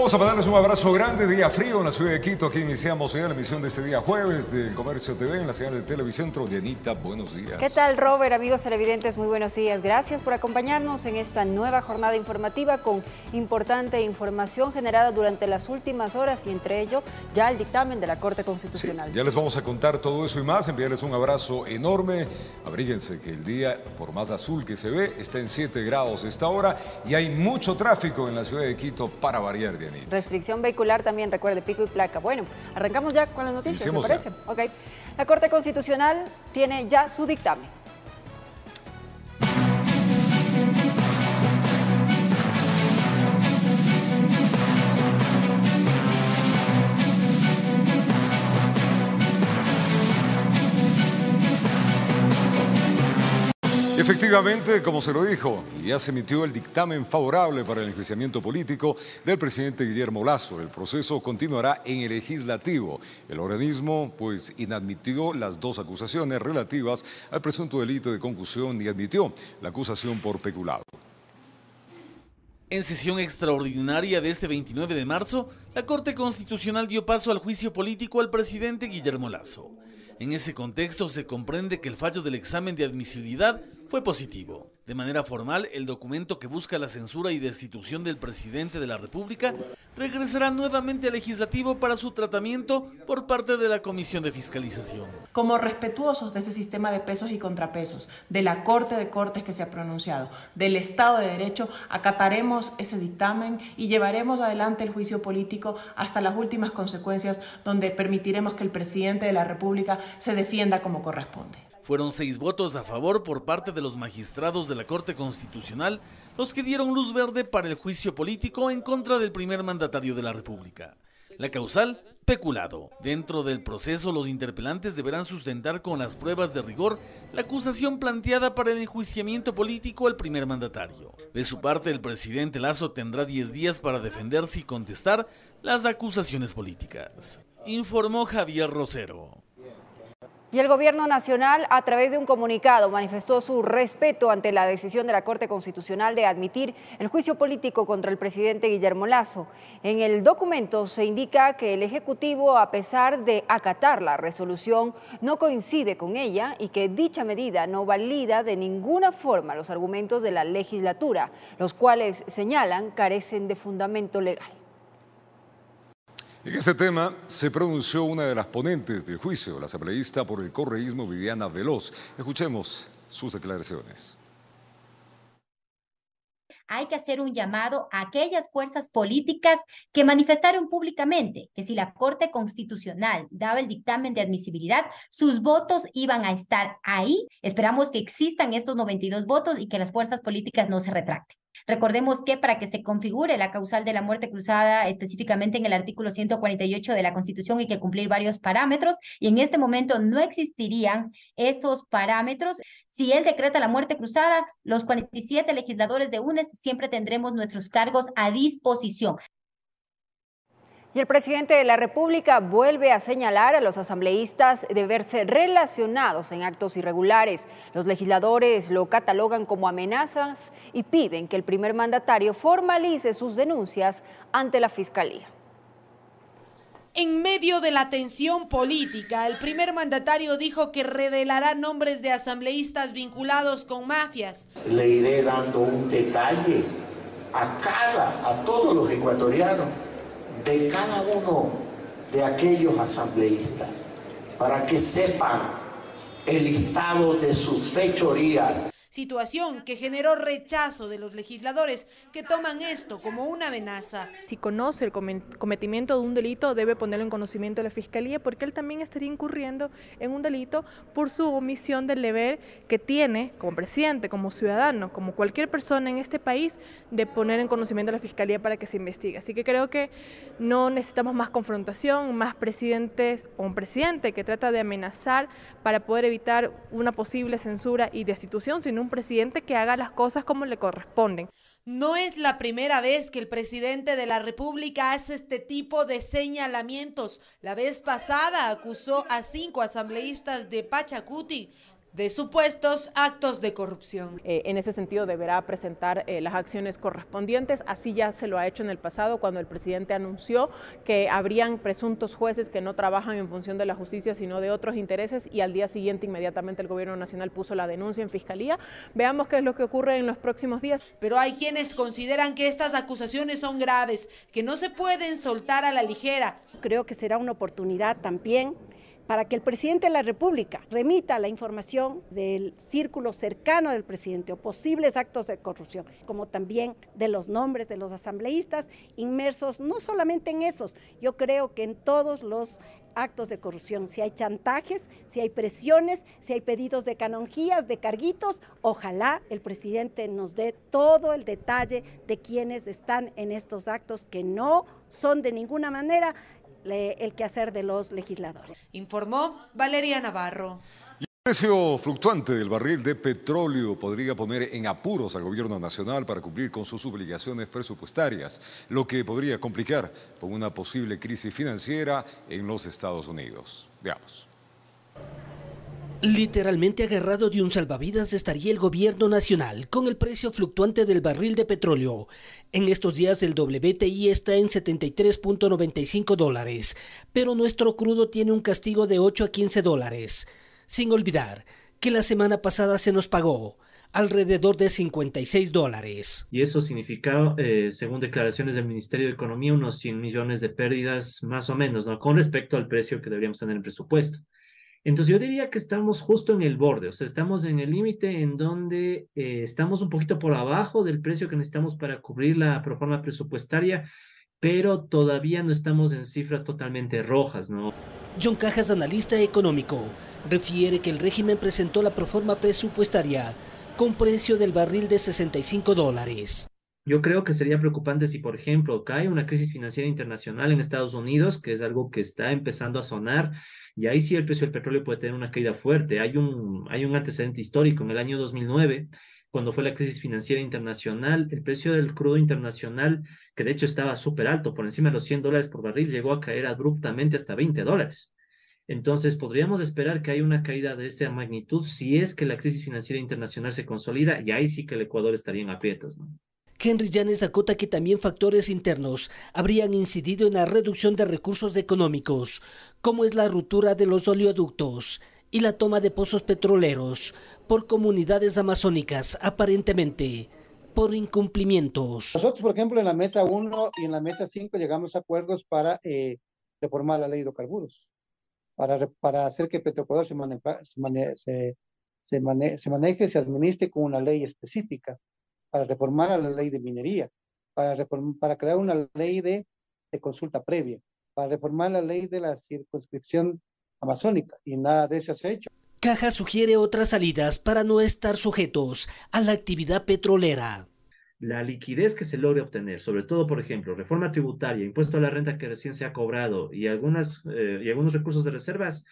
Vamos a mandarles un abrazo grande, día frío en la ciudad de Quito. Aquí iniciamos ya la emisión de este día jueves del Comercio TV en la señal de Televicentro. Dianita, buenos días. ¿Qué tal, Robert? Amigos televidentes, muy buenos días. Gracias por acompañarnos en esta nueva jornada informativa con importante información generada durante las últimas horas y entre ello ya el dictamen de la Corte Constitucional. Sí, ya les vamos a contar todo eso y más, enviarles un abrazo enorme. Abríguense que el día, por más azul que se ve, está en 7 grados esta hora y hay mucho tráfico en la ciudad de Quito para variar, Dianita. Restricción vehicular también, recuerde, pico y placa. Bueno, arrancamos ya con las noticias, ¿me parece? Ya. Ok. La Corte Constitucional tiene ya su dictamen. Efectivamente, como se lo dijo, ya se emitió el dictamen favorable para el enjuiciamiento político del presidente Guillermo Lasso. El proceso continuará en el legislativo. El organismo, pues, inadmitió las dos acusaciones relativas al presunto delito de concusión y admitió la acusación por peculado. En sesión extraordinaria de este 29 de marzo, la Corte Constitucional dio paso al juicio político al presidente Guillermo Lasso. En ese contexto se comprende que el fallo del examen de admisibilidad fue positivo. De manera formal, el documento que busca la censura y destitución del presidente de la República regresará nuevamente al legislativo para su tratamiento por parte de la Comisión de Fiscalización. Como respetuosos de ese sistema de pesos y contrapesos, de la Corte de Cortes que se ha pronunciado, del Estado de Derecho, acataremos ese dictamen y llevaremos adelante el juicio político hasta las últimas consecuencias, donde permitiremos que el presidente de la República se defienda como corresponde. Fueron 6 votos a favor por parte de los magistrados de la Corte Constitucional los que dieron luz verde para el juicio político en contra del primer mandatario de la República. La causal, peculado. Dentro del proceso, los interpelantes deberán sustentar con las pruebas de rigor la acusación planteada para el enjuiciamiento político al primer mandatario. De su parte, el presidente Lasso tendrá 10 días para defenderse y contestar las acusaciones políticas. Informó Javier Rosero. Y el Gobierno Nacional, a través de un comunicado, manifestó su respeto ante la decisión de la Corte Constitucional de admitir el juicio político contra el presidente Guillermo Lasso. En el documento se indica que el Ejecutivo, a pesar de acatar la resolución, no coincide con ella y que dicha medida no valida de ninguna forma los argumentos de la legislatura, los cuales señalan carecen de fundamento legal. En este tema se pronunció una de las ponentes del juicio, la asambleísta por el correísmo Viviana Veloz. Escuchemos sus declaraciones. Hay que hacer un llamado a aquellas fuerzas políticas que manifestaron públicamente que si la Corte Constitucional daba el dictamen de admisibilidad, sus votos iban a estar ahí. Esperamos que existan estos 92 votos y que las fuerzas políticas no se retracten. Recordemos que para que se configure la causal de la muerte cruzada, específicamente en el artículo 148 de la Constitución, hay que cumplir varios parámetros y en este momento no existirían esos parámetros. Si él decreta la muerte cruzada, los 47 legisladores de UNES siempre tendremos nuestros cargos a disposición. Y el presidente de la República vuelve a señalar a los asambleístas de verse relacionados en actos irregulares. Los legisladores lo catalogan como amenazas y piden que el primer mandatario formalice sus denuncias ante la Fiscalía. En medio de la tensión política, el primer mandatario dijo que revelará nombres de asambleístas vinculados con mafias. Le iré dando un detalle a todos los ecuatorianos, de cada uno de aquellos asambleístas, para que sepan el listado de sus fechorías. Situación que generó rechazo de los legisladores que toman esto como una amenaza. Si conoce el cometimiento de un delito, debe ponerlo en conocimiento de la Fiscalía, porque él también estaría incurriendo en un delito por su omisión del deber que tiene como presidente, como ciudadano, como cualquier persona en este país, de poner en conocimiento de la Fiscalía para que se investigue. Así que creo que no necesitamos más confrontación, más presidentes o un presidente que trata de amenazar para poder evitar una posible censura y destitución, sino un presidente que haga las cosas como le corresponden. No es la primera vez que el presidente de la República hace este tipo de señalamientos. La vez pasada acusó a 5 asambleístas de Pachacuti de supuestos actos de corrupción. En ese sentido deberá presentar las acciones correspondientes, así ya se lo ha hecho en el pasado cuando el presidente anunció que habrían presuntos jueces que no trabajan en función de la justicia sino de otros intereses, y al día siguiente inmediatamente el gobierno nacional puso la denuncia en fiscalía. Veamos qué es lo que ocurre en los próximos días. Pero hay quienes consideran que estas acusaciones son graves, que no se pueden soltar a la ligera. Creo que será una oportunidad también para que el presidente de la República remita la información del círculo cercano del presidente o posibles actos de corrupción, como también de los nombres de los asambleístas inmersos, no solamente en esos, yo creo que en todos los actos de corrupción, si hay chantajes, si hay presiones, si hay pedidos de canonjías, de carguitos, ojalá el presidente nos dé todo el detalle de quienes están en estos actos que no son de ninguna manera el quehacer de los legisladores. Informó Valeria Navarro. El precio fluctuante del barril de petróleo podría poner en apuros al gobierno nacional para cumplir con sus obligaciones presupuestarias, lo que podría complicar con una posible crisis financiera en los Estados Unidos. Veamos. Literalmente agarrado de un salvavidas estaría el gobierno nacional con el precio fluctuante del barril de petróleo. En estos días el WTI está en $73.95, pero nuestro crudo tiene un castigo de $8 a $15. Sin olvidar que la semana pasada se nos pagó alrededor de $56. Y eso significa, según declaraciones del Ministerio de Economía, unos 100 millones de pérdidas más o menos, ¿no? Con respecto al precio que deberíamos tener en presupuesto. Entonces yo diría que estamos justo en el borde, o sea, estamos en el límite en donde estamos un poquito por abajo del precio que necesitamos para cubrir la proforma presupuestaria, pero todavía no estamos en cifras totalmente rojas, ¿no? John Cajas, analista económico, refiere que el régimen presentó la proforma presupuestaria con precio del barril de $65. Yo creo que sería preocupante si, por ejemplo, cae una crisis financiera internacional en Estados Unidos, que es algo que está empezando a sonar, y ahí sí el precio del petróleo puede tener una caída fuerte. Hay un antecedente histórico. En el año 2009, cuando fue la crisis financiera internacional, el precio del crudo internacional, que de hecho estaba súper alto, por encima de los $100 por barril, llegó a caer abruptamente hasta $20. Entonces, podríamos esperar que haya una caída de esta magnitud si es que la crisis financiera internacional se consolida, y ahí sí que el Ecuador estaría en aprietos, ¿no? Henry Llanes acota que también factores internos habrían incidido en la reducción de recursos económicos, como es la ruptura de los oleoductos y la toma de pozos petroleros por comunidades amazónicas, aparentemente por incumplimientos. Nosotros, por ejemplo, en la mesa 1 y en la mesa 5 llegamos a acuerdos para reformar la ley de hidrocarburos, para hacer que Petroecuador se maneje, se administre con una ley específica, para reformar a la ley de minería, para crear una ley de consulta previa, para reformar la ley de la circunscripción amazónica, y nada de eso se ha hecho. Caja sugiere otras salidas para no estar sujetos a la actividad petrolera. La liquidez que se logre obtener, sobre todo, por ejemplo, reforma tributaria, impuesto a la renta que recién se ha cobrado y algunos recursos de reservas,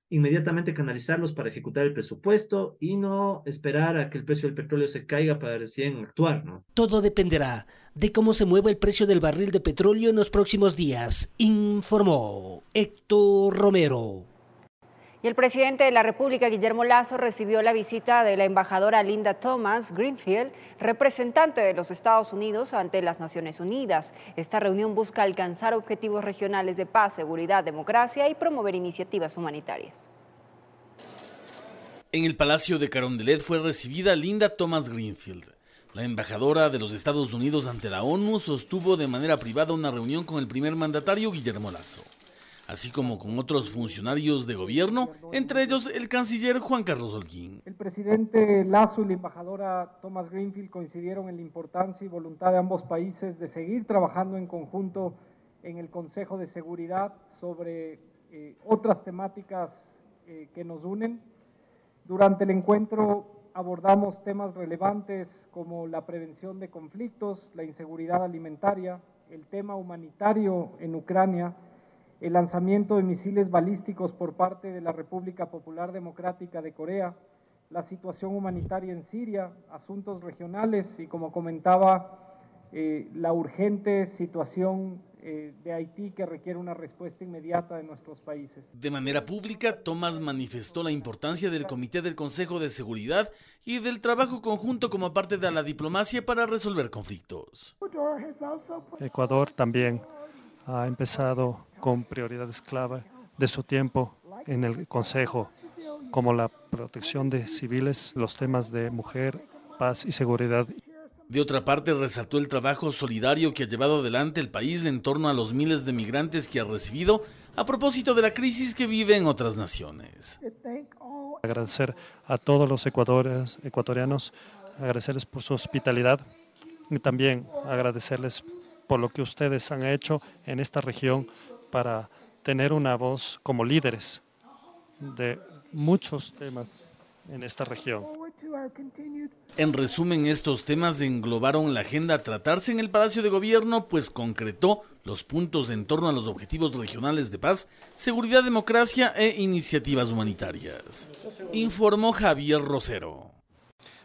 inmediatamente canalizarlos para ejecutar el presupuesto y no esperar a que el precio del petróleo se caiga para recién actuar, ¿no? Todo dependerá de cómo se mueva el precio del barril de petróleo en los próximos días, informó Héctor Romero. Y el presidente de la República, Guillermo Lasso, recibió la visita de la embajadora Linda Thomas Greenfield, representante de los Estados Unidos ante las Naciones Unidas. Esta reunión busca alcanzar objetivos regionales de paz, seguridad, democracia y promover iniciativas humanitarias. En el Palacio de Carondelet fue recibida Linda Thomas Greenfield. La embajadora de los Estados Unidos ante la ONU sostuvo de manera privada una reunión con el primer mandatario Guillermo Lasso, así como con otros funcionarios de gobierno, entre ellos el canciller Juan Carlos Holguín. El presidente Lasso y la embajadora Thomas Greenfield coincidieron en la importancia y voluntad de ambos países de seguir trabajando en conjunto en el Consejo de Seguridad sobre otras temáticas que nos unen. Durante el encuentro abordamos temas relevantes como la prevención de conflictos, la inseguridad alimentaria, el tema humanitario en Ucrania, el lanzamiento de misiles balísticos por parte de la República Popular Democrática de Corea, la situación humanitaria en Siria, asuntos regionales y, como comentaba, la urgente situación de Haití que requiere una respuesta inmediata de nuestros países. De manera pública, Thomas manifestó la importancia del Comité del Consejo de Seguridad y del trabajo conjunto como parte de la diplomacia para resolver conflictos. Ecuador también ha empezado con prioridades clave de su tiempo en el Consejo, como la protección de civiles, los temas de mujer, paz y seguridad. De otra parte, resaltó el trabajo solidario que ha llevado adelante el país en torno a los miles de migrantes que ha recibido a propósito de la crisis que vive en otras naciones. Agradecer a todos los ecuatorianos, agradecerles por su hospitalidad y también agradecerles por lo que ustedes han hecho en esta región para tener una voz como líderes de muchos temas en esta región. En resumen, estos temas englobaron la agenda a tratarse en el Palacio de Gobierno, pues concretó los puntos en torno a los objetivos regionales de paz, seguridad, democracia e iniciativas humanitarias. Informó Javier Rosero.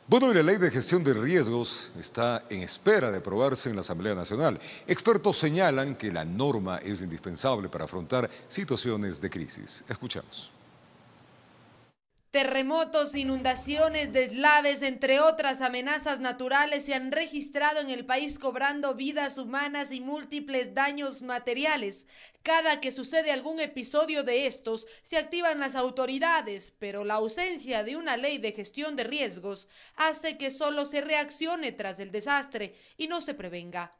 Bueno, y la ley de gestión de riesgos está en espera de aprobarse en la Asamblea Nacional. Expertos señalan que la norma es indispensable para afrontar situaciones de crisis. Escuchemos. Terremotos, inundaciones, deslaves, entre otras amenazas naturales se han registrado en el país cobrando vidas humanas y múltiples daños materiales. Cada que sucede algún episodio de estos, se activan las autoridades, pero la ausencia de una ley de gestión de riesgos hace que solo se reaccione tras el desastre y no se prevenga.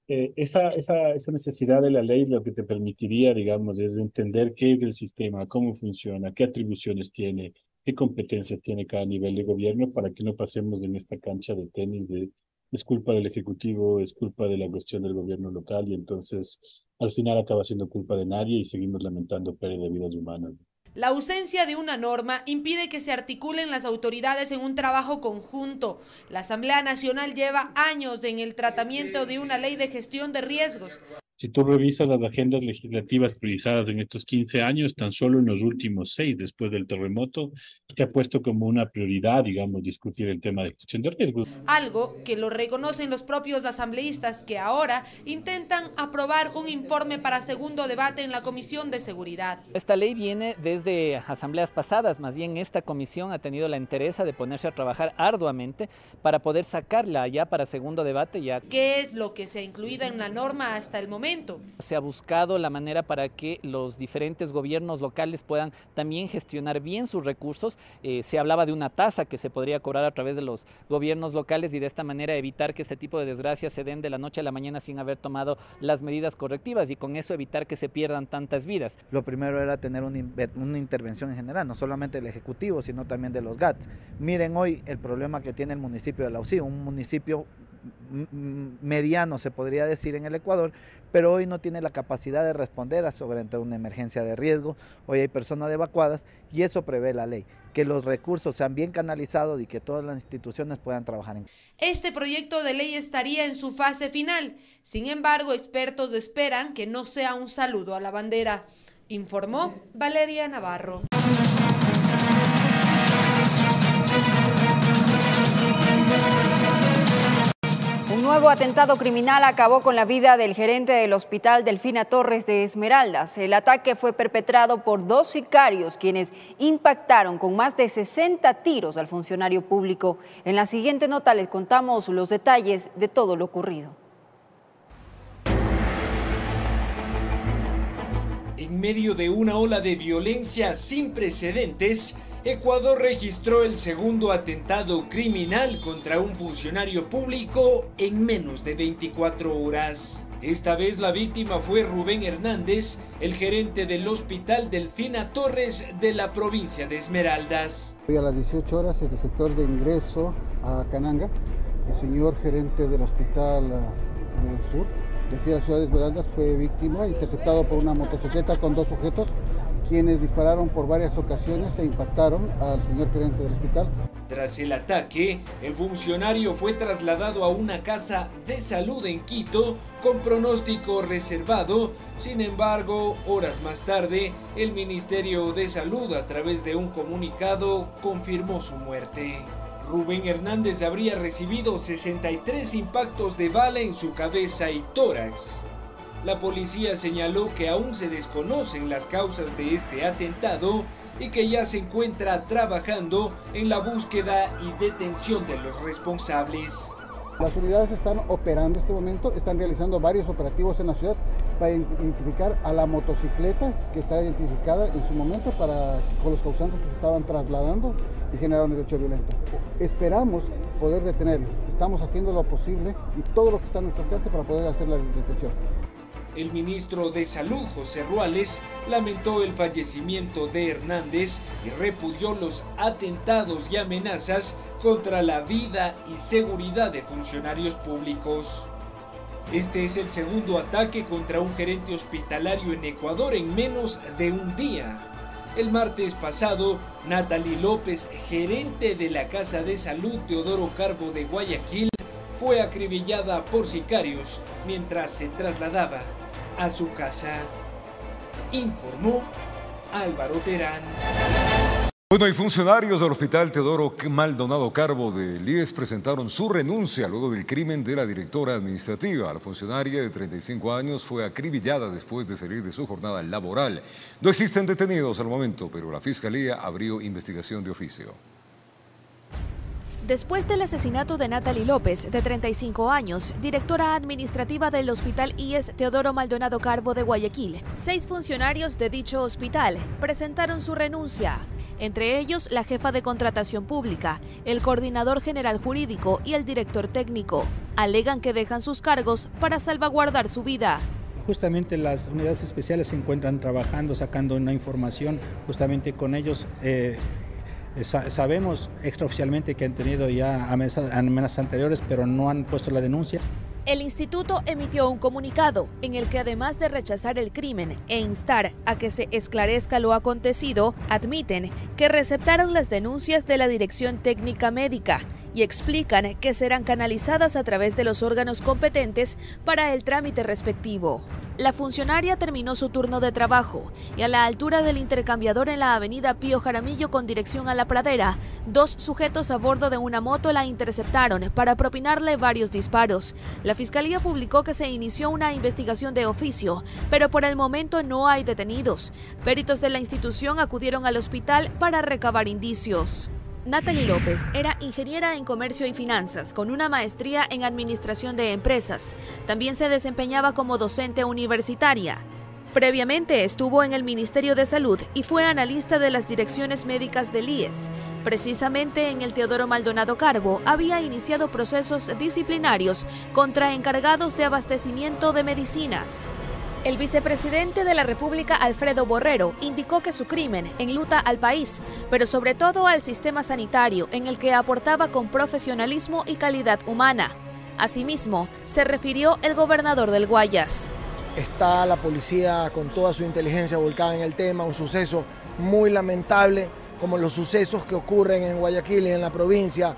Esa necesidad de la ley lo que te permitiría, digamos, es entender qué es el sistema, cómo funciona, qué atribuciones tiene, qué competencias tiene cada nivel de gobierno para que no pasemos en esta cancha de tenis de es culpa del Ejecutivo, es culpa de la cuestión del gobierno local y entonces al final acaba siendo culpa de nadie y seguimos lamentando pérdida de vidas humanas. La ausencia de una norma impide que se articulen las autoridades en un trabajo conjunto. La Asamblea Nacional lleva años en el tratamiento de una ley de gestión de riesgos. Si tú revisas las agendas legislativas priorizadas en estos 15 años, tan solo en los últimos 6, después del terremoto, se ha puesto como una prioridad, digamos, discutir el tema de gestión de riesgos. Algo que lo reconocen los propios asambleístas que ahora intentan aprobar un informe para segundo debate en la Comisión de Seguridad. Esta ley viene desde asambleas pasadas, más bien esta comisión ha tenido la entereza de ponerse a trabajar arduamente para poder sacarla ya para segundo debate. ¿Qué es lo que se ha incluido en la norma hasta el momento? Se ha buscado la manera para que los diferentes gobiernos locales puedan también gestionar bien sus recursos. Se hablaba de una tasa que se podría cobrar a través de los gobiernos locales y de esta manera evitar que ese tipo de desgracias se den de la noche a la mañana sin haber tomado las medidas correctivas y con eso evitar que se pierdan tantas vidas. Lo primero era tener una intervención en general, no solamente del Ejecutivo, sino también de los GATS. Miren hoy el problema que tiene el municipio de La Usí, un municipio mediano se podría decir en el Ecuador, pero hoy no tiene la capacidad de responder sobre una emergencia de riesgo. Hoy hay personas evacuadas y eso prevé la ley, que los recursos sean bien canalizados y que todas las instituciones puedan trabajar en. Este proyecto de ley estaría en su fase final. Sin embargo, expertos esperan que no sea un saludo a la bandera. Informó Valeria Navarro. Un nuevo atentado criminal acabó con la vida del gerente del Hospital Delfina Torres de Esmeraldas. El ataque fue perpetrado por 2 sicarios, quienes impactaron con más de 60 tiros al funcionario público. En la siguiente nota les contamos los detalles de todo lo ocurrido. En medio de una ola de violencia sin precedentes, Ecuador registró el segundo atentado criminal contra un funcionario público en menos de 24 horas. Esta vez la víctima fue Rubén Hernández, el gerente del Hospital Delfina Torres de la provincia de Esmeraldas. Hoy a las 18 horas en el sector de ingreso a Cananga, el señor gerente del Hospital del Sur, de aquí a la ciudad de Esmeraldas, fue víctima, interceptado por una motocicleta con 2 sujetos, quienes dispararon por varias ocasiones e impactaron al señor gerente del hospital. Tras el ataque, el funcionario fue trasladado a una casa de salud en Quito con pronóstico reservado. Sin embargo, horas más tarde, el Ministerio de Salud, a través de un comunicado, confirmó su muerte. Rubén Hernández habría recibido 63 impactos de bala en su cabeza y tórax. La policía señaló que aún se desconocen las causas de este atentado y que ya se encuentra trabajando en la búsqueda y detención de los responsables. Las unidades están operando en este momento, están realizando varios operativos en la ciudad para identificar a la motocicleta que está identificada en su momento con los causantes que se estaban trasladando y generaron el hecho violento. Esperamos poder detenerles, estamos haciendo lo posible y todo lo que está a nuestro alcance para poder hacer la detención. El ministro de Salud, José Ruales, lamentó el fallecimiento de Hernández y repudió los atentados y amenazas contra la vida y seguridad de funcionarios públicos. Este es el segundo ataque contra un gerente hospitalario en Ecuador en menos de un día. El martes pasado, Natalie López, gerente de la Casa de Salud Teodoro Carbo de Guayaquil, fue acribillada por sicarios mientras se trasladaba a su casa, informó Álvaro Terán. Bueno, y funcionarios del Hospital Teodoro Maldonado Carbo del IES presentaron su renuncia luego del crimen de la directora administrativa. La funcionaria de 35 años fue acribillada después de salir de su jornada laboral. No existen detenidos al momento, pero la Fiscalía abrió investigación de oficio. Después del asesinato de Natalie López, de 35 años, directora administrativa del Hospital IES Teodoro Maldonado Carbo de Guayaquil, 6 funcionarios de dicho hospital presentaron su renuncia, entre ellos la jefa de contratación pública, el coordinador general jurídico y el director técnico. Alegan que dejan sus cargos para salvaguardar su vida. Justamente las unidades especiales se encuentran trabajando, sacando una información justamente con ellos. Sabemos extraoficialmente que han tenido ya amenazas anteriores, pero no han puesto la denuncia. El instituto emitió un comunicado en el que, además de rechazar el crimen e instar a que se esclarezca lo acontecido, admiten que receptaron las denuncias de la Dirección Técnica Médica y explican que serán canalizadas a través de los órganos competentes para el trámite respectivo. La funcionaria terminó su turno de trabajo y a la altura del intercambiador en la avenida Pío Jaramillo con dirección a La Pradera, 2 sujetos a bordo de una moto la interceptaron para propinarle varios disparos. La Fiscalía publicó que se inició una investigación de oficio, pero por el momento no hay detenidos. Peritos de la institución acudieron al hospital para recabar indicios. Natalie López era ingeniera en comercio y finanzas, con una maestría en administración de empresas. También se desempeñaba como docente universitaria. Previamente estuvo en el Ministerio de Salud y fue analista de las direcciones médicas del IES. Precisamente en el Teodoro Maldonado Carbo había iniciado procesos disciplinarios contra encargados de abastecimiento de medicinas. El vicepresidente de la República, Alfredo Borrero, indicó que su crimen enluta al país, pero sobre todo al sistema sanitario, en el que aportaba con profesionalismo y calidad humana. Asimismo, se refirió el gobernador del Guayas. Está la policía con toda su inteligencia volcada en el tema, un suceso muy lamentable, como los sucesos que ocurren en Guayaquil y en la provincia.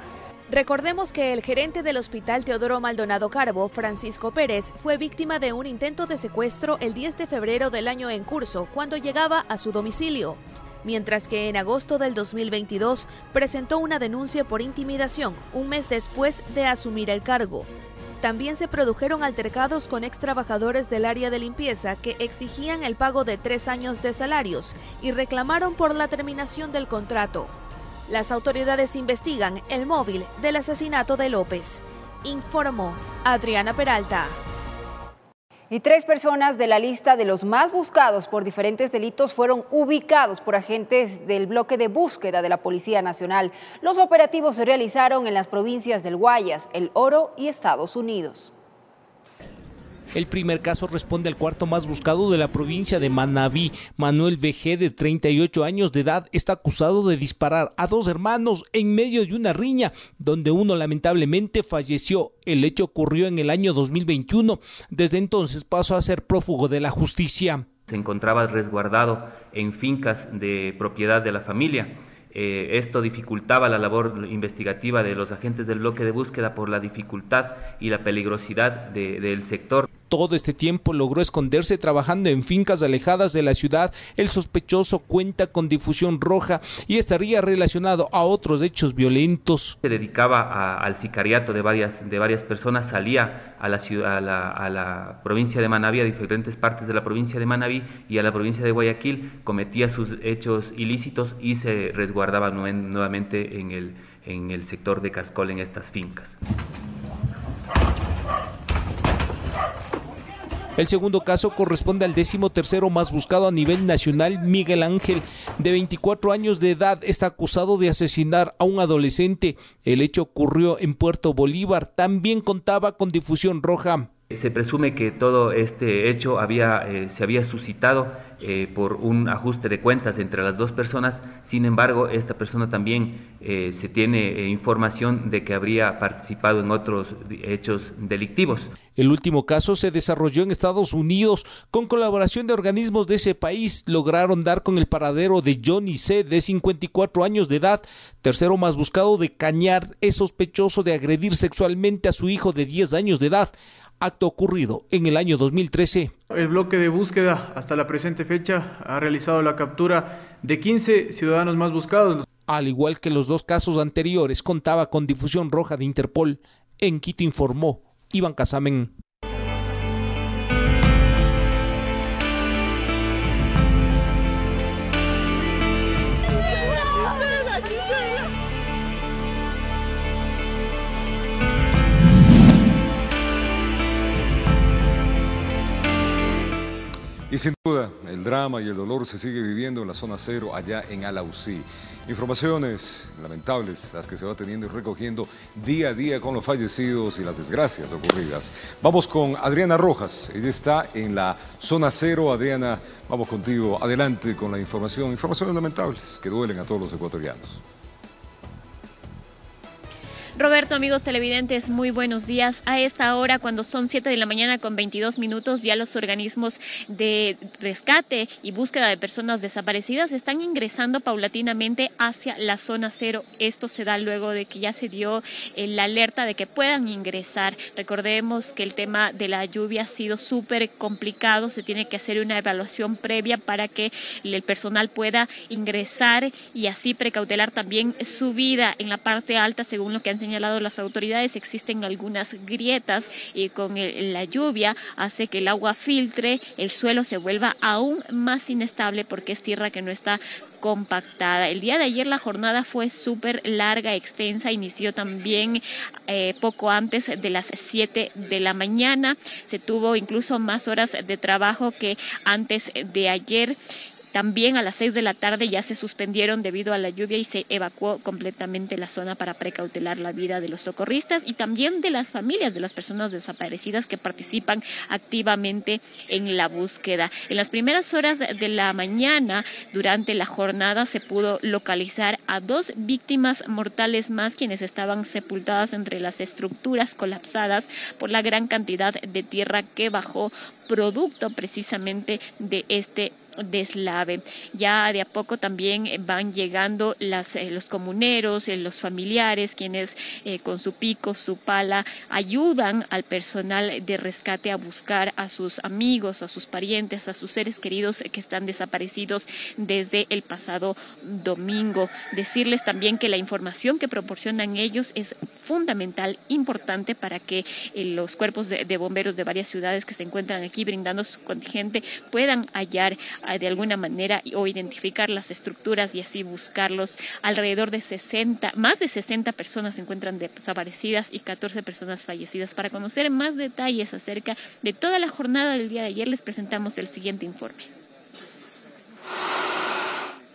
Recordemos que el gerente del Hospital Teodoro Maldonado Carbo, Francisco Pérez, fue víctima de un intento de secuestro el 10 de febrero del año en curso, cuando llegaba a su domicilio. Mientras que en agosto del 2022 presentó una denuncia por intimidación, un mes después de asumir el cargo. También se produjeron altercados con ex trabajadores del área de limpieza que exigían el pago de 3 años de salarios y reclamaron por la terminación del contrato. Las autoridades investigan el móvil del asesinato de López, informó Adriana Peralta. Y 3 personas de la lista de los más buscados por diferentes delitos fueron ubicados por agentes del bloque de búsqueda de la Policía Nacional. Los operativos se realizaron en las provincias del Guayas, El Oro y Estados Unidos. El primer caso responde al cuarto más buscado de la provincia de Manabí. Manuel VG, de 38 años de edad, está acusado de disparar a 2 hermanos en medio de una riña, donde uno lamentablemente falleció. El hecho ocurrió en el año 2021. Desde entonces pasó a ser prófugo de la justicia. Se encontraba resguardado en fincas de propiedad de la familia. Esto dificultaba la labor investigativa de los agentes del bloque de búsqueda por la dificultad y la peligrosidad del sector. Todo este tiempo logró esconderse trabajando en fincas alejadas de la ciudad. El sospechoso cuenta con difusión roja y estaría relacionado a otros hechos violentos. Se dedicaba al sicariato de varias personas, salía a la provincia de Manabí, a diferentes partes de la provincia de Manabí y a la provincia de Guayaquil, cometía sus hechos ilícitos y se resguardaba nuevamente en el sector de Cascol, en estas fincas. El segundo caso corresponde al 13º más buscado a nivel nacional. Miguel Ángel, de 24 años de edad, está acusado de asesinar a un adolescente. El hecho ocurrió en Puerto Bolívar. También contaba con difusión roja. Se presume que todo este hecho se había suscitado por un ajuste de cuentas entre las dos personas. Sin embargo, esta persona también se tiene información de que habría participado en otros hechos delictivos. El último caso se desarrolló en Estados Unidos. Con colaboración de organismos de ese país, lograron dar con el paradero de Johnny C., de 54 años de edad, tercero más buscado de Cañar. Es sospechoso de agredir sexualmente a su hijo de 10 años de edad. Acto ocurrido en el año 2013. El bloque de búsqueda hasta la presente fecha ha realizado la captura de 15 ciudadanos más buscados. Al igual que los dos casos anteriores, contaba con difusión roja de Interpol. En Quito informó Iván Casamen. Y sin duda, el drama y el dolor se sigue viviendo en la zona cero, allá en Alausí. Informaciones lamentables, las que se va teniendo y recogiendo día a día con los fallecidos y las desgracias ocurridas. Vamos con Adriana Rojas, ella está en la zona cero. Adriana, vamos contigo, adelante con la información. Informaciones lamentables que duelen a todos los ecuatorianos. Roberto, amigos televidentes, muy buenos días. A esta hora, cuando son 7 de la mañana con 22 minutos, ya los organismos de rescate y búsqueda de personas desaparecidas están ingresando paulatinamente hacia la zona cero. Esto se da luego de que ya se dio la alerta de que puedan ingresar. Recordemos que el tema de la lluvia ha sido súper complicado. Se tiene que hacer una evaluación previa para que el personal pueda ingresar y así precautelar también su vida. En la parte alta, según lo que han señalado las autoridades, existen algunas grietas y con la lluvia hace que el agua filtre, el suelo se vuelva aún más inestable porque es tierra que no está compactada. El día de ayer la jornada fue súper larga, extensa, inició también poco antes de las 7 de la mañana, se tuvo incluso más horas de trabajo que antes de ayer. También a las 6 de la tarde ya se suspendieron debido a la lluvia y se evacuó completamente la zona para precautelar la vida de los socorristas y también de las familias de las personas desaparecidas que participan activamente en la búsqueda. En las primeras horas de la mañana, durante la jornada, se pudo localizar a 2 víctimas mortales más, quienes estaban sepultadas entre las estructuras colapsadas por la gran cantidad de tierra que bajó producto precisamente de este deslave. Ya de a poco también van llegando los comuneros, los familiares, quienes con su pico, su pala, ayudan al personal de rescate a buscar a sus amigos, a sus parientes, a sus seres queridos que están desaparecidos desde el pasado domingo. Decirles también que la información que proporcionan ellos es fundamental, importante para que los cuerpos de bomberos de varias ciudades que se encuentran aquí brindando su contingente puedan hallar de alguna manera o identificar las estructuras y así buscarlos. Alrededor de más de 60 personas se encuentran desaparecidas y 14 personas fallecidas. Para conocer más detalles acerca de toda la jornada del día de ayer, les presentamos el siguiente informe.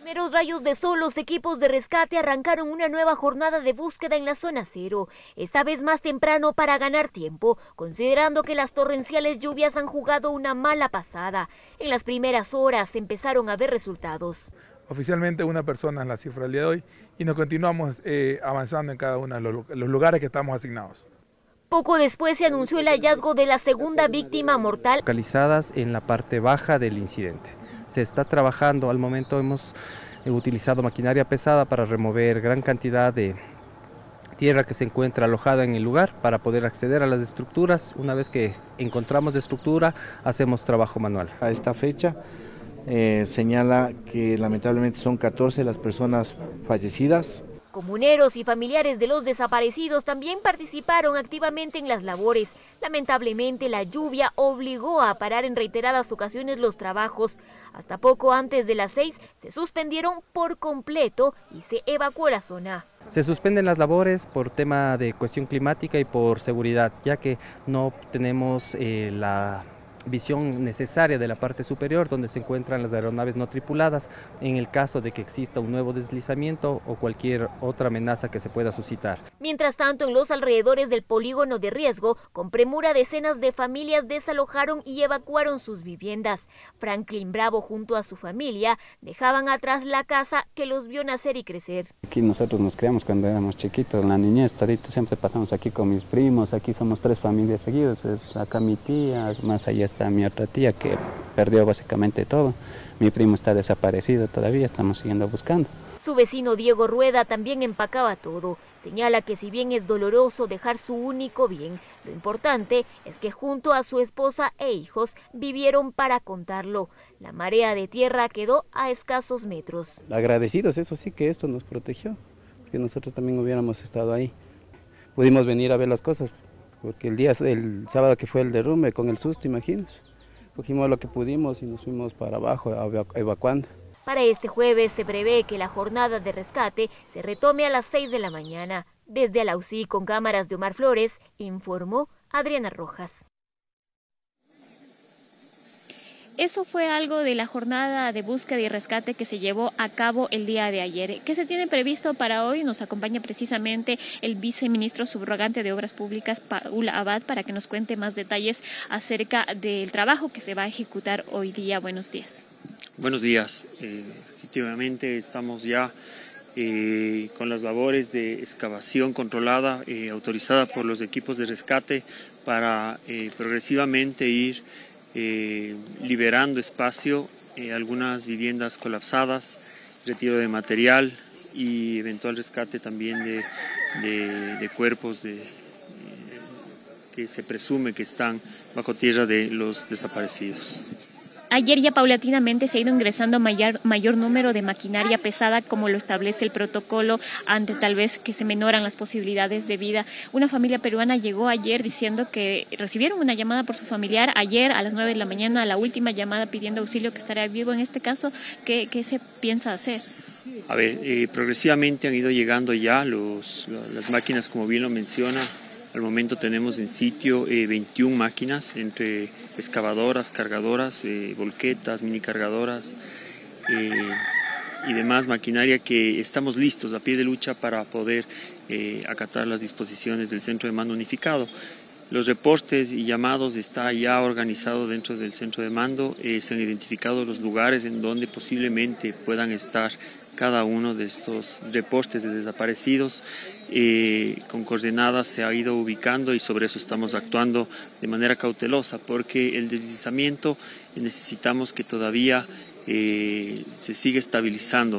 Primeros rayos de sol, los equipos de rescate arrancaron una nueva jornada de búsqueda en la zona cero, esta vez más temprano para ganar tiempo, considerando que las torrenciales lluvias han jugado una mala pasada. En las primeras horas empezaron a ver resultados. Oficialmente una persona en la cifra del día de hoy y nos continuamos avanzando en cada uno de los lugares que estamos asignados. Poco después se anunció el hallazgo de la segunda víctima mortal. Localizadas en la parte baja del incidente. Se está trabajando, al momento hemos utilizado maquinaria pesada para remover gran cantidad de tierra que se encuentra alojada en el lugar para poder acceder a las estructuras. Una vez que encontramos la estructura, hacemos trabajo manual. A esta fecha señala que lamentablemente son 14 las personas fallecidas. Comuneros y familiares de los desaparecidos también participaron activamente en las labores. Lamentablemente, la lluvia obligó a parar en reiteradas ocasiones los trabajos. Hasta poco antes de las 6 se suspendieron por completo y se evacuó la zona. Se suspenden las labores por tema de cuestión climática y por seguridad, ya que no tenemos la visión necesaria de la parte superior donde se encuentran las aeronaves no tripuladas en el caso de que exista un nuevo deslizamiento o cualquier otra amenaza que se pueda suscitar. Mientras tanto, en los alrededores del polígono de riesgo, con premura decenas de familias desalojaron y evacuaron sus viviendas. Franklin Bravo junto a su familia dejaban atrás la casa que los vio nacer y crecer. Aquí nosotros nos criamos cuando éramos chiquitos, en la niñez, todito siempre pasamos aquí con mis primos, aquí somos 3 familias seguidas, acá mi tía, más allá está mi otra tía que perdió básicamente todo. Mi primo está desaparecido todavía, estamos siguiendo buscando. Su vecino Diego Rueda también empacaba todo. Señala que si bien es doloroso dejar su único bien, lo importante es que junto a su esposa e hijos vivieron para contarlo. La marea de tierra quedó a escasos metros. Agradecidos, eso sí, que esto nos protegió, porque nosotros también hubiéramos estado ahí. Pudimos venir a ver las cosas, porque el sábado que fue el derrumbe, con el susto, imagínense, cogimos lo que pudimos y nos fuimos para abajo evacuando. Para este jueves se prevé que la jornada de rescate se retome a las 6 de la mañana. Desde Alausí, con cámaras de Omar Flores, informó Adriana Rojas. Eso fue algo de la jornada de búsqueda y rescate que se llevó a cabo el día de ayer. ¿Qué se tiene previsto para hoy? Nos acompaña precisamente el viceministro subrogante de Obras Públicas, Paul Abad, para que nos cuente más detalles acerca del trabajo que se va a ejecutar hoy día. Buenos días. Buenos días. Efectivamente estamos ya con las labores de excavación controlada, autorizada por los equipos de rescate para progresivamente ir liberando espacio, algunas viviendas colapsadas, retiro de material y eventual rescate también de cuerpos que se presume que están bajo tierra de los desaparecidos. Ayer ya paulatinamente se ha ido ingresando mayor número de maquinaria pesada, como lo establece el protocolo, ante tal vez que se menoran las posibilidades de vida. Una familia peruana llegó ayer diciendo que recibieron una llamada por su familiar ayer a las 9 de la mañana, la última llamada pidiendo auxilio, que estaría vivo. En este caso, ¿qué se piensa hacer? A ver, progresivamente han ido llegando ya las máquinas, como bien lo menciona. Al momento tenemos en sitio 21 máquinas, entre excavadoras, cargadoras, volquetas, mini cargadoras y demás maquinaria que estamos listos a pie de lucha para poder acatar las disposiciones del Centro de Mando Unificado. Los reportes y llamados está ya organizado dentro del Centro de Mando, se han identificado los lugares en donde posiblemente puedan estar cada uno de estos reportes de desaparecidos. Con coordenadas se ha ido ubicando y sobre eso estamos actuando de manera cautelosa, porque el deslizamiento necesitamos que todavía se siga estabilizando.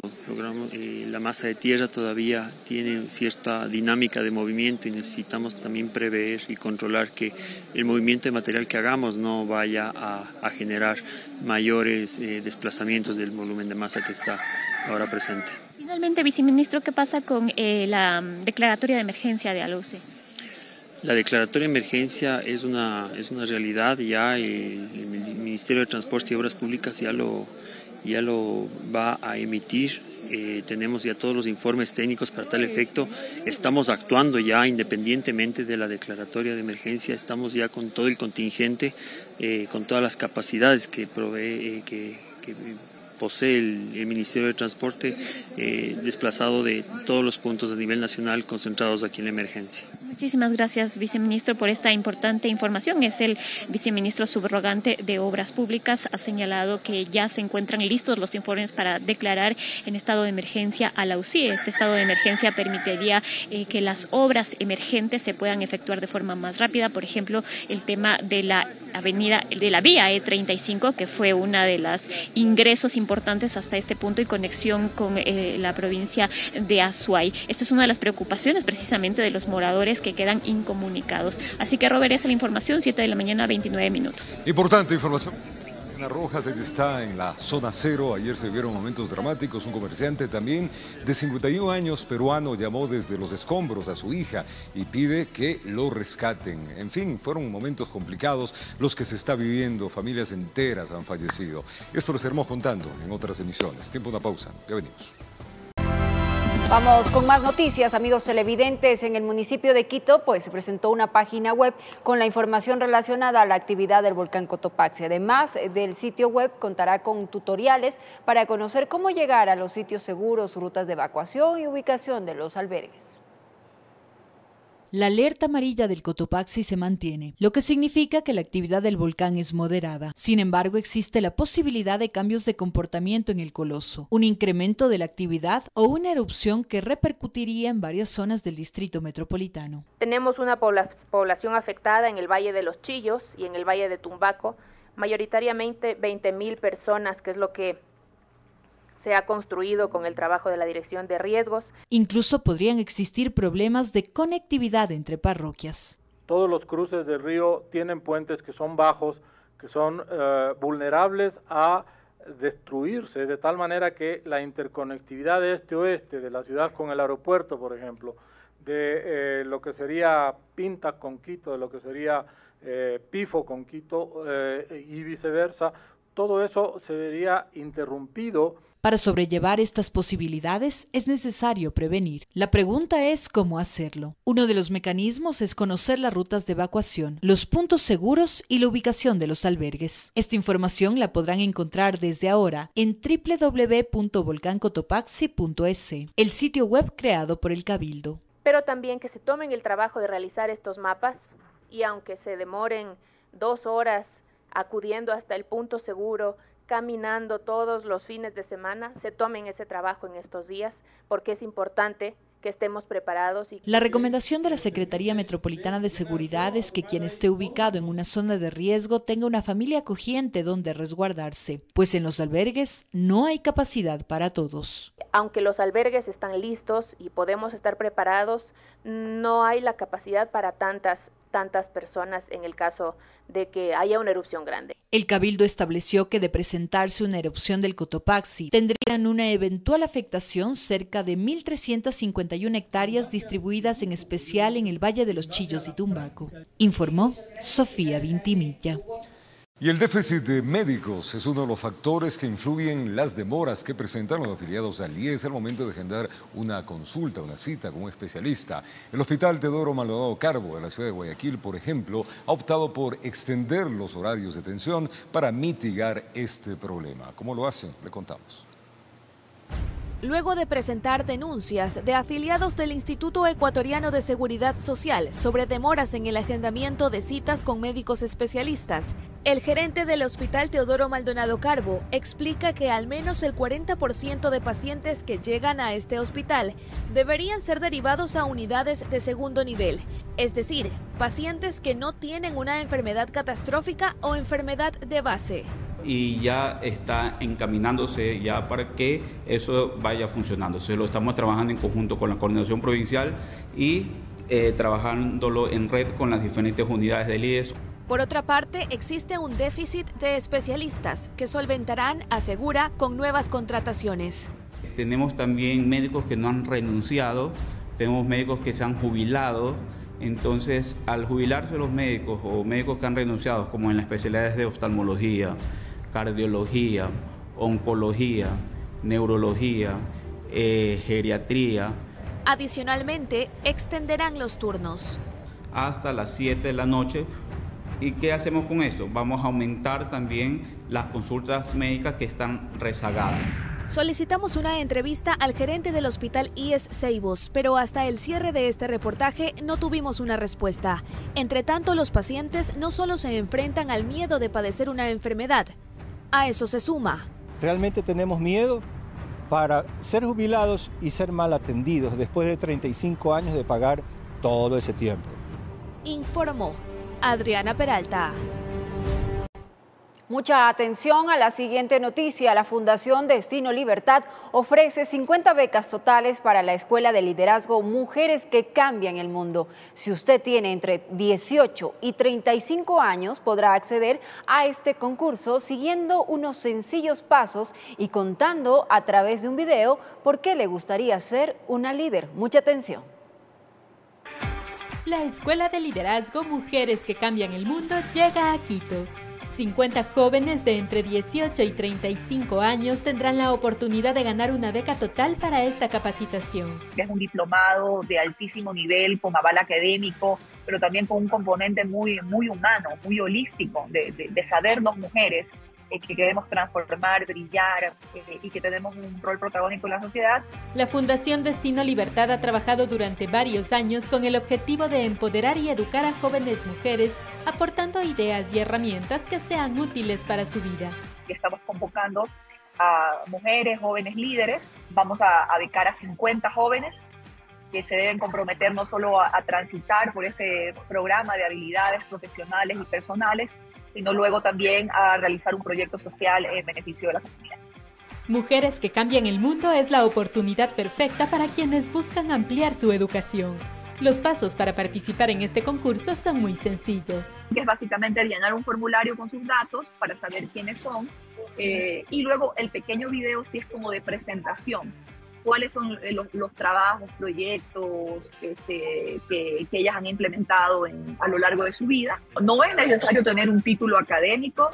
La masa de tierra todavía tiene cierta dinámica de movimiento y necesitamos también prever y controlar que el movimiento de material que hagamos no vaya a generar mayores desplazamientos del volumen de masa que está ahora presente. Finalmente, viceministro, ¿qué pasa con la declaratoria de emergencia de Alausí? La declaratoria de emergencia es una realidad, ya el Ministerio de Transporte y Obras Públicas ya lo va a emitir. Tenemos ya todos los informes técnicos para tal efecto. Estamos actuando ya independientemente de la declaratoria de emergencia, estamos ya con todo el contingente, con todas las capacidades que provee, que posee el Ministerio de Transporte, desplazado de todos los puntos a nivel nacional concentrados aquí en la emergencia. Muchísimas gracias, viceministro, por esta importante información. Es el viceministro subrogante de Obras Públicas. Ha señalado que ya se encuentran listos los informes para declarar en estado de emergencia a la UCI. Este estado de emergencia permitiría que las obras emergentes se puedan efectuar de forma más rápida. Por ejemplo, el tema de la vía E35, que fue una de las ingresos importantes hasta este punto y conexión con la provincia de Azuay. Esta es una de las preocupaciones precisamente de los moradores que quedan incomunicados. Así que, Robert, esa es la información, 7 de la mañana, 29 minutos. Importante información. Ana Rojas, ella está en la zona cero. Ayer se vieron momentos dramáticos. Un comerciante también de 51 años peruano llamó desde los escombros a su hija y pide que lo rescaten. En fin, fueron momentos complicados los que se está viviendo. Familias enteras han fallecido. Esto lo estaremos contando en otras emisiones. Tiempo de una pausa. Ya venimos. Vamos con más noticias, amigos televidentes. En el municipio de Quito, pues se presentó una página web con la información relacionada a la actividad del volcán Cotopaxi. Además del sitio web, contará con tutoriales para conocer cómo llegar a los sitios seguros, rutas de evacuación y ubicación de los albergues. La alerta amarilla del Cotopaxi se mantiene, lo que significa que la actividad del volcán es moderada. Sin embargo, existe la posibilidad de cambios de comportamiento en el coloso, un incremento de la actividad o una erupción que repercutiría en varias zonas del distrito metropolitano. Tenemos una población afectada en el Valle de los Chillos y en el Valle de Tumbaco, mayoritariamente 20.000 personas, que es lo que se ha construido con el trabajo de la Dirección de Riesgos. Incluso podrían existir problemas de conectividad entre parroquias. Todos los cruces del río tienen puentes que son bajos, que son vulnerables a destruirse, de tal manera que la interconectividad de este-oeste, de la ciudad con el aeropuerto, por ejemplo, de lo que sería Pinta con Quito, de lo que sería Pifo con Quito y viceversa, todo eso se vería interrumpido. Para sobrellevar estas posibilidades es necesario prevenir. La pregunta es cómo hacerlo. Uno de los mecanismos es conocer las rutas de evacuación, los puntos seguros y la ubicación de los albergues. Esta información la podrán encontrar desde ahora en www.volcancotopaxi.es, el sitio web creado por el Cabildo. Pero también que se tomen el trabajo de realizar estos mapas y aunque se demoren 2 horas acudiendo hasta el punto seguro, caminando todos los fines de semana, se tomen ese trabajo en estos días, porque es importante que estemos preparados. La recomendación de la Secretaría Metropolitana de Seguridad es que quien esté ubicado en una zona de riesgo tenga una familia acogiente donde resguardarse, pues en los albergues no hay capacidad para todos. Aunque los albergues están listos y podemos estar preparados, no hay la capacidad para tantas personas en el caso de que haya una erupción grande. El Cabildo estableció que de presentarse una erupción del Cotopaxi, tendrían una eventual afectación cerca de 1.351 hectáreas distribuidas en especial en el Valle de los Chillos y Tumbaco, informó Sofía Vintimilla. Y el déficit de médicos es uno de los factores que influyen en las demoras que presentan los afiliados al IES al momento de agendar una consulta, una cita con un especialista. El Hospital Teodoro Maldonado Carbo de la ciudad de Guayaquil, por ejemplo, ha optado por extender los horarios de atención para mitigar este problema. ¿Cómo lo hacen? Le contamos. Luego de presentar denuncias de afiliados del Instituto Ecuatoriano de Seguridad Social sobre demoras en el agendamiento de citas con médicos especialistas, el gerente del Hospital Teodoro Maldonado Carbo explica que al menos el 40% de pacientes que llegan a este hospital deberían ser derivados a unidades de segundo nivel, es decir, pacientes que no tienen una enfermedad catastrófica o enfermedad de base. Y ya está encaminándose ya para que eso vaya funcionando. Entonces lo estamos trabajando en conjunto con la coordinación provincial y trabajándolo en red con las diferentes unidades del IES. Por otra parte, existe un déficit de especialistas que solventarán, asegura, con nuevas contrataciones. Tenemos también médicos que no han renunciado, tenemos médicos que se han jubilado. Entonces, al jubilarse los médicos o médicos que han renunciado, como en las especialidades de oftalmología, cardiología, oncología, neurología, geriatría. Adicionalmente, extenderán los turnos hasta las 7 de la noche. ¿Y qué hacemos con esto? Vamos a aumentar también las consultas médicas que están rezagadas. Solicitamos una entrevista al gerente del Hospital IES Ceibos, pero hasta el cierre de este reportaje no tuvimos una respuesta. Entre tanto, los pacientes no solo se enfrentan al miedo de padecer una enfermedad, a eso se suma. Realmente tenemos miedo para ser jubilados y ser mal atendidos después de 35 años de pagar todo ese tiempo. Informó Adriana Peralta. Mucha atención a la siguiente noticia. La Fundación Destino Libertad ofrece 50 becas totales para la Escuela de Liderazgo Mujeres que Cambian el Mundo. Si usted tiene entre 18 y 35 años, podrá acceder a este concurso siguiendo unos sencillos pasos y contando a través de un video por qué le gustaría ser una líder. Mucha atención. La Escuela de Liderazgo Mujeres que Cambian el Mundo llega a Quito. 50 jóvenes de entre 18 y 35 años tendrán la oportunidad de ganar una beca total para esta capacitación. Es un diplomado de altísimo nivel, con aval académico, pero también con un componente muy humano, muy holístico, de sabernos mujeres, que queremos transformar, brillar y que tenemos un rol protagónico en la sociedad. La Fundación Destino Libertad ha trabajado durante varios años con el objetivo de empoderar y educar a jóvenes mujeres, aportando ideas y herramientas que sean útiles para su vida. Estamos convocando a mujeres, jóvenes líderes. Vamos a becar a 50 jóvenes que se deben comprometer no solo a transitar por este programa de habilidades profesionales y personales, sino luego también a realizar un proyecto social en beneficio de la comunidad. Mujeres que Cambian el Mundo es la oportunidad perfecta para quienes buscan ampliar su educación. Los pasos para participar en este concurso son muy sencillos. Es básicamente llenar un formulario con sus datos para saber quiénes son y luego el pequeño video sí es como de presentación. Cuáles son los trabajos, proyectos que ellas han implementado a lo largo de su vida. No es necesario tener un título académico,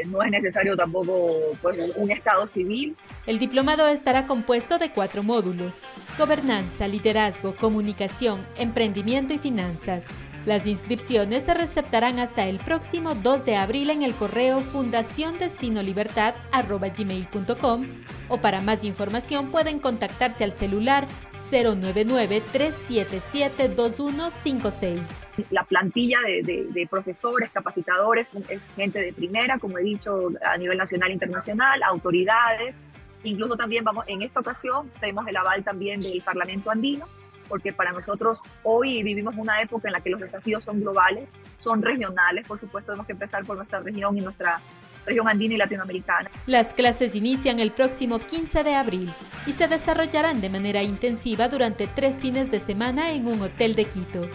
no es necesario tampoco pues, un estado civil. El diplomado estará compuesto de 4 módulos: gobernanza, liderazgo, comunicación, emprendimiento y finanzas. Las inscripciones se receptarán hasta el próximo 2 de abril en el correo fundaciondestinolibertad@gmail.com o para más información pueden contactarse al celular 099-377-2156. La plantilla de profesores, capacitadores, es gente de primera, como he dicho, a nivel nacional e internacional, autoridades. Incluso también en esta ocasión tenemos el aval también del Parlamento Andino, porque para nosotros hoy vivimos una época en la que los desafíos son globales, son regionales, por supuesto tenemos que empezar por nuestra región y nuestra región andina y latinoamericana. Las clases inician el próximo 15 de abril y se desarrollarán de manera intensiva durante 3 fines de semana en un hotel de Quito.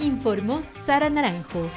Informó Sara Naranjo.